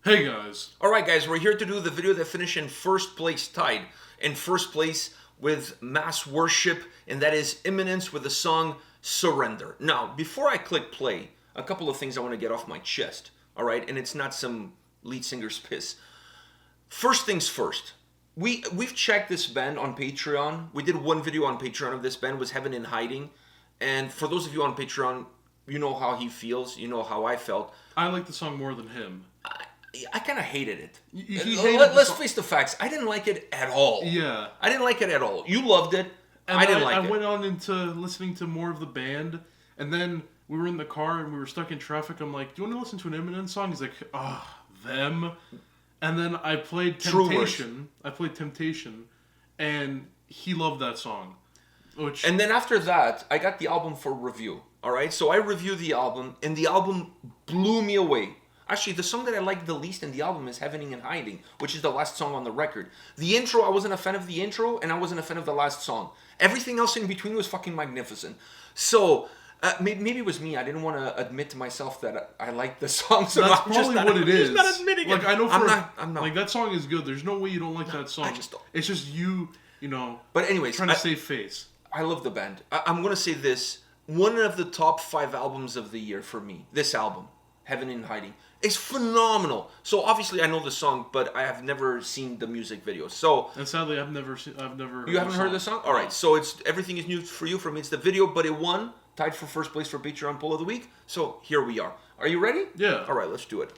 Hey guys. Alright guys, we're here to do the video that finished in first place, tied in first place with Mass Worship, and that is Imminence with the song Surrender. Now, before I click play, a couple of things I want to get off my chest, alright? And it's not some lead singer's piss. First things first, we've checked this band on Patreon. We did one video on Patreon of this band, was Heaven in Hiding. And for those of you on Patreon, you know how he feels, you know how I felt. I like the song more than him. I kind of hated it. Let's face the facts. I didn't like it at all. Yeah. I didn't like it at all. You loved it. And I didn't like it. it. I went on into listening to more of the band, and then we were in the car and we were stuck in traffic. I'm like, do you want to listen to an Imminence song? He's like, them. And then I played Temptation. And he loved that song. And then after that, I got the album for review. All right? So I reviewed the album, and the album blew me away. Actually, the song that I liked the least in the album is Heaven in Hiding, which is the last song on the record. The intro, I wasn't a fan of the intro, and I wasn't a fan of the last song. Everything else in between was fucking magnificent. So, maybe it was me. I didn't want to admit to myself that I liked the song. So that's probably what it is. I'm just not admitting it. I know I'm not. Like, that song is good. There's no way you don't like that song. I just don't. It's just you know, but anyways, trying to save face. I love the band. I'm going to say this. One of the top 5 albums of the year for me, this album, Heaven in Hiding, is phenomenal. So obviously I know the song, but I have never seen the music video. So and sadly, I've never. You haven't heard the song? All right. So everything is new for you. For me, it's the video, but it won, tied for first place for Patreon Poll of the Week. So here we are. Are you ready? Yeah. All right. Let's do it.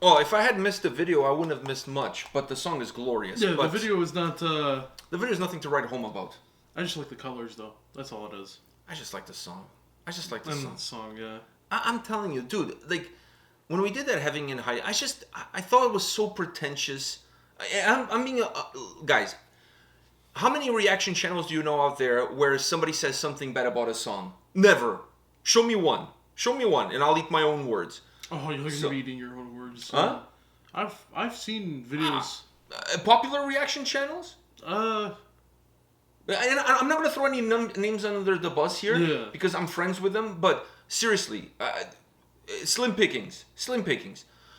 Oh, if I had missed the video, I wouldn't have missed much. But the song is glorious. Yeah, but the video is not. The video is nothing to write home about. I just like the colors, though. That's all it is. I just like the song. I just like the And song. the song, yeah. I'm telling you, dude. Like when we did that Heaven in Hiding, I thought it was so pretentious. I'm being guys. How many reaction channels do you know out there where somebody says something bad about a song? Never. Show me one. Show me one, and I'll eat my own words. Oh, you're gonna be eating your own words. Huh? I've seen videos. Popular reaction channels? Uh, And I'm not going to throw any names under the bus here Yeah. because I'm friends with them. But seriously, slim pickings,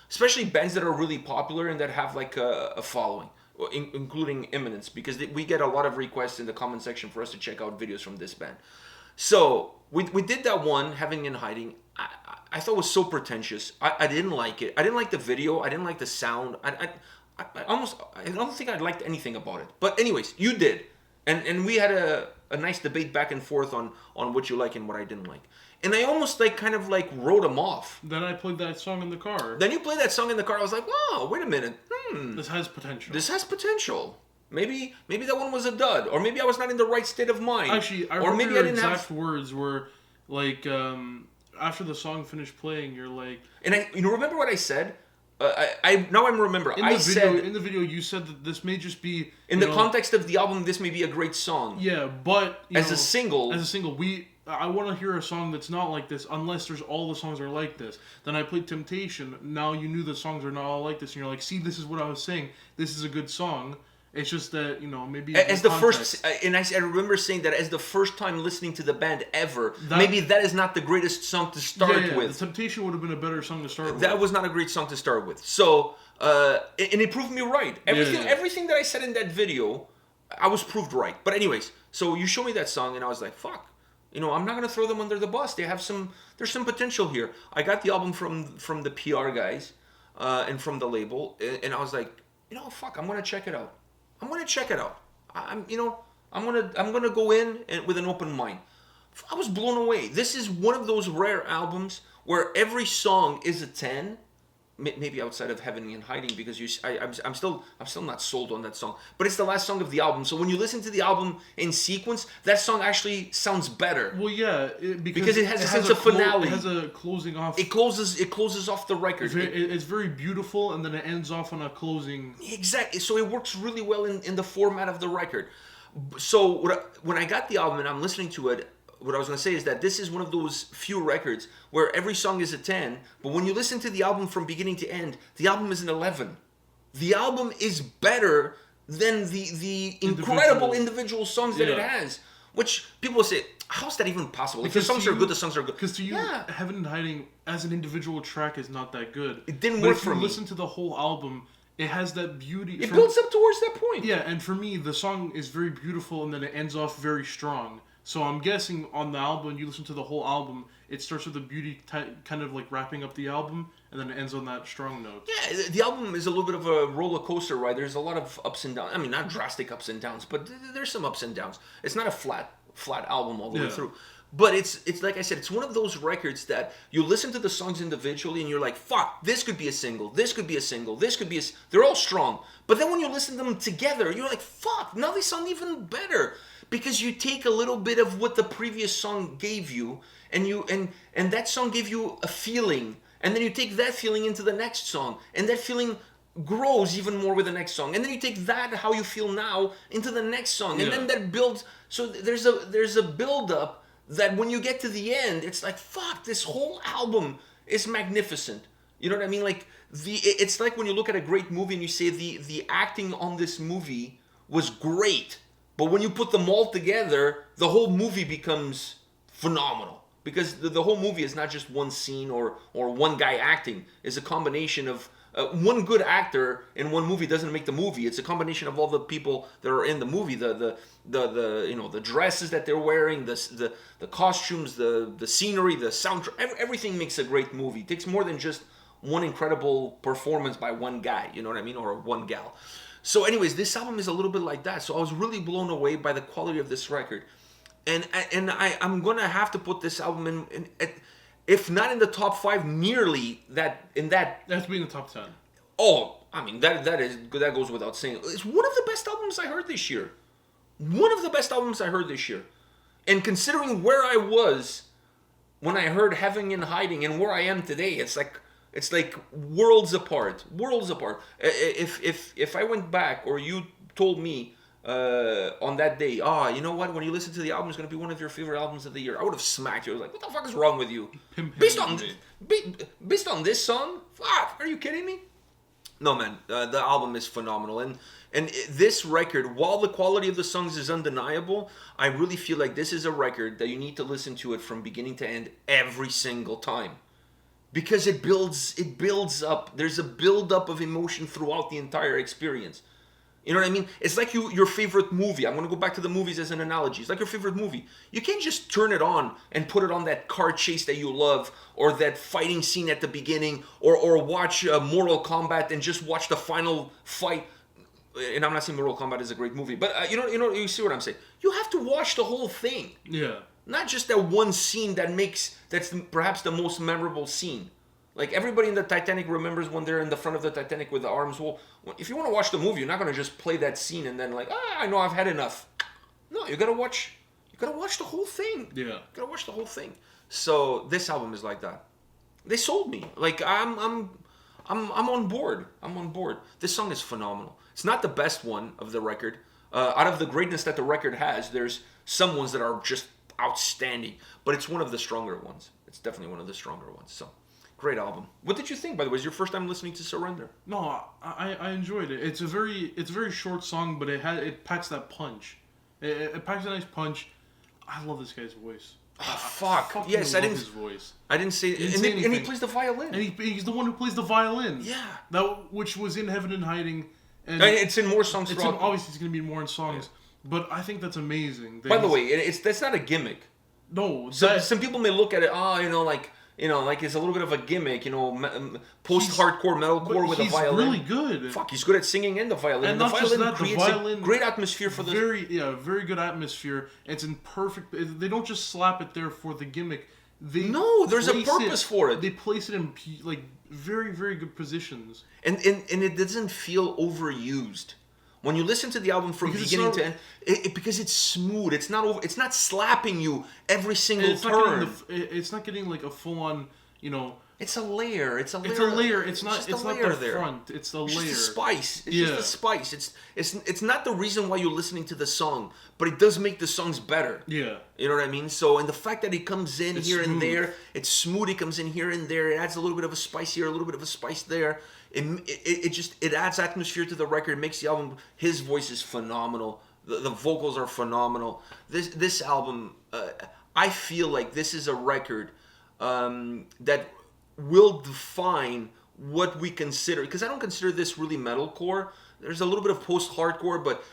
especially bands that are really popular and that have like a following, including Imminence, because we get a lot of requests in the comment section for us to check out videos from this band. So we did that one, Having in Hiding. I thought it was so pretentious. I didn't like it. I didn't like the video. I didn't like the sound. I don't think I liked anything about it. But anyways, you did. And we had a nice debate back and forth on what you like and what I didn't like. And I almost kind of wrote them off. then I played that song in the car. Then you played that song in the car. I was like, wow, wait a minute. This has potential. This has potential. Maybe that one was a dud. Or maybe I was not in the right state of mind. Actually, I remember your exact words were like, after the song finished playing, you're like... And remember what I said? Now I'm remember. In the video, you said that this may just be in the context of the album. This may be a great song. Yeah, but as a single, I want to hear a song that's not like this unless there's all the songs are like this. Then I played Temptation. Now you knew the songs are not all like this, and you're like, see, this is what I was saying. This is a good song. It's just that maybe as the first, and I remember saying that as the first time listening to the band ever, maybe that is not the greatest song to start with. The Temptation would have been a better song to start with. That was not a great song to start with. So, and it proved me right. Everything that I said in that video, I was proved right. But anyways, so you showed me that song, and I was like, fuck. I'm not gonna throw them under the bus. There's some potential here. I got the album from the PR guys, and from the label, and I was like, fuck, I'm gonna check it out. I'm gonna go in with an open mind. I was blown away. This is one of those rare albums where every song is a 10. Maybe outside of Heaven in Hiding, because I'm still not sold on that song. But it's the last song of the album, so when you listen to the album in sequence, that song actually sounds better. Well, yeah, because it has a sense of finale. It has a closing off. It closes off the record. It's very beautiful, and then it ends off on a closing. Exactly. So it works really well in the format of the record. So when I got the album and I'm listening to it, what I was going to say is that this is one of those few records where every song is a 10, but when you listen to the album from beginning to end, the album is an 11. The album is better than the incredible individual songs that it has. Which people will say, how's that even possible? If the songs are good, the songs are good. Because to you, Heaven in Hiding as an individual track is not that good. It didn't work for me. If you listen to the whole album, it has that beauty. It builds up towards that point. Yeah, and for me, the song is very beautiful, and then it ends off very strong. So I'm guessing on the album, you listen to the whole album, it starts with the beauty kind of like wrapping up the album, and then it ends on that strong note. Yeah, the album is a little bit of a roller coaster ride. There's a lot of ups and downs. I mean, not drastic ups and downs, but there's some ups and downs. It's not a flat album all the way through. But it's like I said, it's one of those records that you listen to the songs individually and you're like, fuck, this could be a single, this could be a single, this could be they're all strong. But then when you listen to them together, you're like, fuck, now they sound even better. Because you take a little bit of what the previous song gave you, and that song gave you a feeling, and then you take that feeling into the next song, and that feeling grows even more with the next song, and then you take that how you feel now into the next song, and then that builds. So there's a build up that when you get to the end, it's like, fuck, this whole album is magnificent. You know what I mean? Like it's like when you look at a great movie and you say the acting on this movie was great. But when you put them all together, the whole movie becomes phenomenal. Because the whole movie is not just one scene or one guy acting. It's a combination of... one good actor in one movie doesn't make the movie. It's a combination of all the people that are in the movie. The dresses that they're wearing, the costumes, the scenery, the soundtrack. Everything makes a great movie. It takes more than just one incredible performance by one guy, you know what I mean? Or one gal. So anyways, this album is a little bit like that. So I was really blown away by the quality of this record. And I'm going to have to put this album in if not in the top 5, nearly that in that. That's being the top 10. Oh, I mean that goes without saying. It's one of the best albums I heard this year. One of the best albums I heard this year. And considering where I was when I heard Heaven in Hiding and where I am today, it's like worlds apart. Worlds apart. If I went back, or you told me on that day, you know what? When you listen to the album, it's gonna be one of your favorite albums of the year, I would have smacked you. I was like, what the fuck is wrong with you? Based on this song? Fuck, are you kidding me? No, man, the album is phenomenal, and this record, while the quality of the songs is undeniable, I really feel like this is a record that you need to listen to it from beginning to end every single time, because it builds up. There's a build up of emotion throughout the entire experience. You know what I mean? It's like your favorite movie. I'm going to go back to the movies as an analogy. It's like your favorite movie. You can't just turn it on and put it on that car chase that you love, or that fighting scene at the beginning, or watch Mortal Kombat and just watch the final fight. And I'm not saying Mortal Kombat is a great movie, but you see what I'm saying. You have to watch the whole thing. Yeah. Not just that one scene that's perhaps the most memorable scene. Like, everybody in the Titanic remembers when they're in the front of the Titanic with the arms. Well, if you want to watch the movie, you're not going to just play that scene and then I know I've had enough. No, you got to watch the whole thing. Yeah. You got to watch the whole thing. So this album is like that. They sold me. Like, I'm on board. I'm on board. This song is phenomenal. It's not the best one of the record. Out of the greatness that the record has, there's some ones that are just outstanding, but it's one of the stronger ones. It's definitely one of the stronger ones. So, great album. What did you think, by the way? Was your first time listening to Surrender? No, I enjoyed it. It's a very short song, but it packs that punch. It packs a nice punch. I love this guy's voice. Oh, fuck. Yes, I didn't. His voice. I didn't say. And he plays the violin. And he's the one who plays the violin. Yeah. Which was in Heaven and Hiding. And it's in more songs. Obviously, it's going to be more in songs. Yeah. But I think that's amazing. By the way, that's not a gimmick. No. Some people may look at it, like it's a little bit of a gimmick, post-hardcore metalcore with a violin. He's really good. Fuck, he's good at singing and the violin. And the violin creates a great atmosphere for the... Very good atmosphere. It's in perfect... They don't just slap it there for the gimmick. There's a purpose for it. They place it in very, very good positions. And it doesn't feel overused. When you listen to the album from beginning to end, because it's smooth, it's not slapping you every single turn. It's not getting like a full on, It's a layer. It's a layer. It's not the there. front. It's the layer. It's just the spice. It's just the spice. It's not the reason why you're listening to the song, but it does make the songs better. Yeah. You know what I mean? So, and the fact that it comes in here smooth. And there, it's smooth. It comes in here and there. It adds a little bit of a spice here, a little bit of a spice there. It adds atmosphere to the record. It makes the album. His voice is phenomenal. The vocals are phenomenal. This album, I feel like this is a record that will define what we consider, because I don't consider this really metalcore. There's a little bit of post-hardcore, but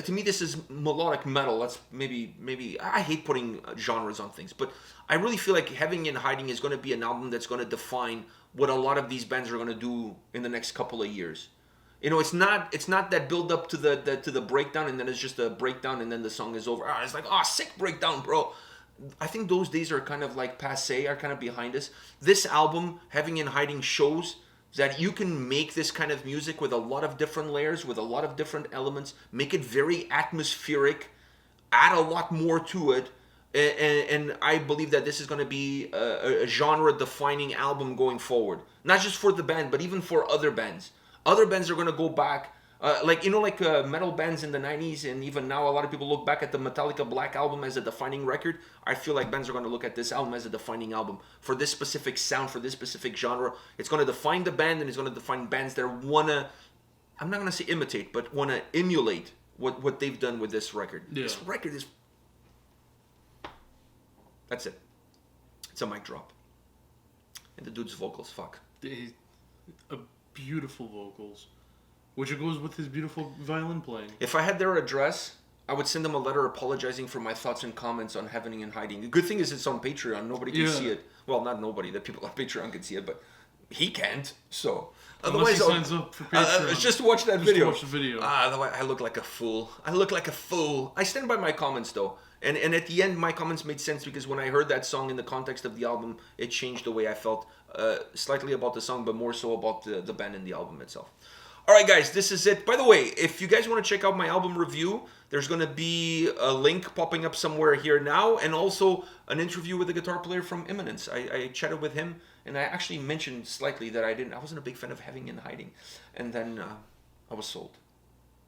to me this is melodic metal. That's maybe I hate putting genres on things, but I really feel like Heaven in Hiding is going to be an album that's going to define what a lot of these bands are going to do in the next couple of years. It's not that build up to the breakdown and then it's just a breakdown and then the song is over. It's like, sick breakdown, bro. I think those days are kind of like passé, are kind of behind us. This album, Heaven in Hiding, shows that you can make this kind of music with a lot of different layers, with a lot of different elements, make it very atmospheric, add a lot more to it, and I believe that this is going to be a genre-defining album going forward. Not just for the band, but even for other bands. Other bands are going to go back, metal bands in the 90s, and even now a lot of people look back at the Metallica Black Album as a defining record. I feel like bands are going to look at this album as a defining album for this specific sound, for this specific genre. It's going to define the band, and it's going to define bands that want to, I'm not going to say imitate, but want to emulate what they've done with this record. Yeah. This record is... That's it. It's a mic drop. And the dude's vocals, fuck. Beautiful vocals. Which it goes with his beautiful violin playing. If I had their address, I would send them a letter apologizing for my thoughts and comments on Heaven in Hiding. The good thing is it's on Patreon. Nobody can see it. Well, not nobody. The people on Patreon can see it, but he can't. So Unless he otherwise, signs up for Patreon. just to watch that Just video. to watch the video. Otherwise, I look like a fool. I look like a fool. I stand by my comments though. And at the end, my comments made sense because when I heard that song in the context of the album, it changed the way I felt slightly about the song, but more so about the band and the album itself. All right, guys, this is it. By the way, if you guys want to check out my album review, there's going to be a link popping up somewhere here now, and also an interview with the guitar player from Imminence. I chatted with him, and I actually mentioned slightly that I wasn't a big fan of Having in Hiding, and then I was sold.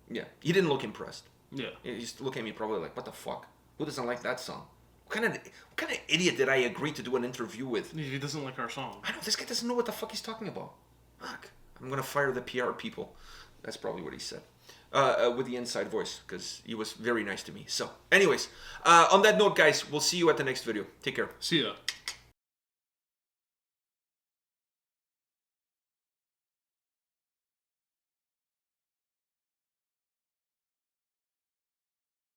Yeah, he didn't look impressed. Yeah. He just looked at me probably like, what the fuck? Who doesn't like that song? What kind of idiot did I agree to do an interview with? He doesn't like our song. I know, this guy doesn't know what the fuck he's talking about. Fuck. I'm gonna fire the PR people. That's probably what he said. With the inside voice, because he was very nice to me. So, anyways, on that note, guys, we'll see you at the next video. Take care. See ya.